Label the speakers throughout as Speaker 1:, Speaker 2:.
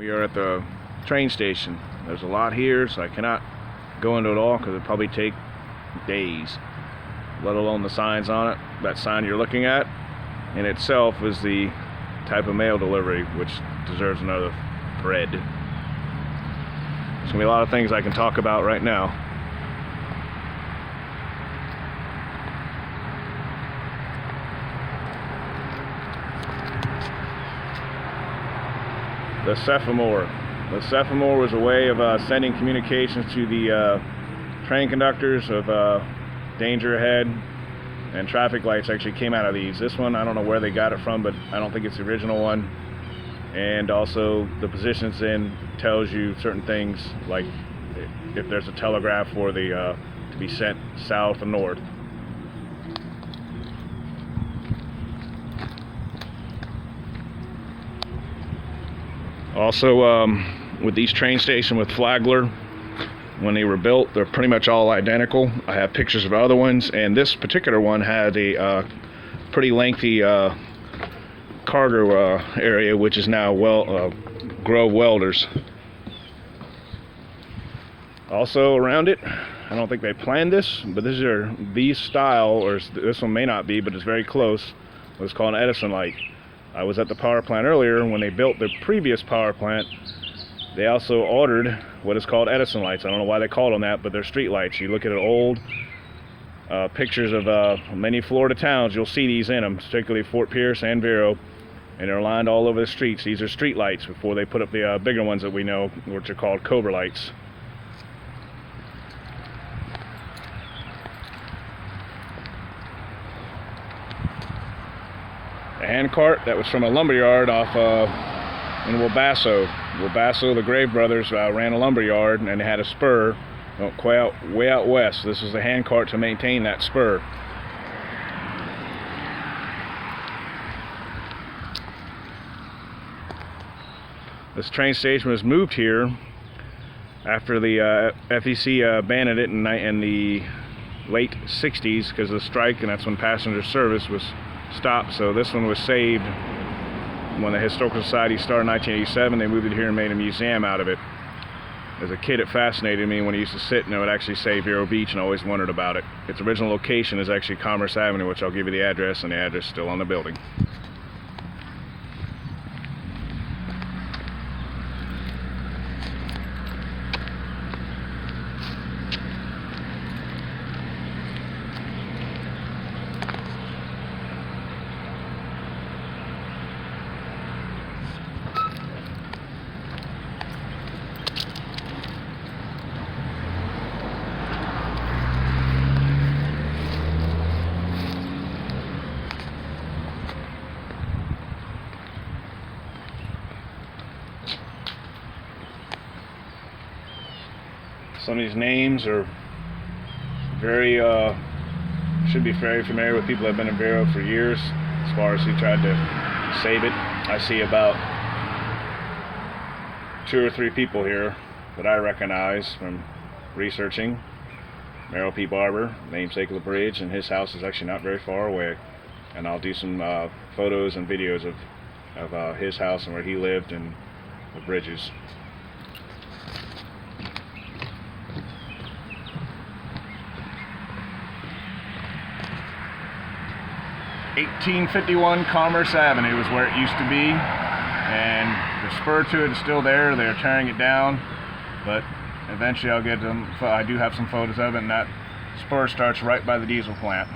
Speaker 1: We are at the train station. There's a lot here, so I cannot go into it all because it'd probably take days, let alone the signs on it. That sign you're looking at in itself is the type of mail delivery, which deserves another thread. There's gonna be a lot of things I can talk about right now. The Cephomore. The Cephomore was a way of sending communications to the train conductors of danger ahead, and traffic lights actually came out of these. This one, I don't know where they got it from, but I don't think it's the original one. And also the position it's in tells you certain things, like if there's a telegraph for the to be sent south or north. Also, with these train stations with Flagler, when they were built, they're pretty much all identical. I have pictures of other ones, and this particular one had a pretty lengthy cargo area, which is now Grove Welders. Also around it, I don't think they planned this, but these style, or this one may not be, but it's very close, what's called an Edison light. I was at the power plant earlier. When they built the previous power plant, they also ordered what is called Edison lights. I don't know why they called them that, but they're street lights. You look at old pictures of many Florida towns, you'll see these in them, particularly Fort Pierce and Vero, and they're lined all over the streets. These are street lights before they put up the bigger ones that we know, which are called Cobra lights. A hand cart that was from a lumber yard off in Wabasso. Wabasso, the Grave brothers ran a lumber yard, and they had a spur way out west. This is the hand cart to maintain that spur. This train station was moved here after the FEC abandoned it in the late 60s because of the strike, and that's when passenger service was stopped. So this one was saved when the Historical Society started in 1987. They moved it here and made a museum out of it. As a kid, it fascinated me when I used to sit and it would actually say Vero Beach, and I always wondered about it. Its original location is actually Commerce Avenue, which I'll give you the address, and the address is still on the building. Some of these names are should be very familiar with people that have been in Vero for years, as far as who tried to save it. I see about 2 or 3 people here that I recognize from researching. Merrill P. Barber, namesake of the bridge, and his house is actually not very far away. And I'll do some photos and videos of his house and where he lived and the bridges. 1851 Commerce Avenue is where it used to be, and the spur to it is still there. They're tearing it down, but eventually I'll get them. I do have some photos of it, and that spur starts right by the diesel plant.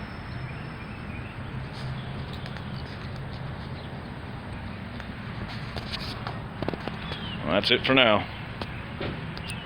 Speaker 1: Well, that's it for now.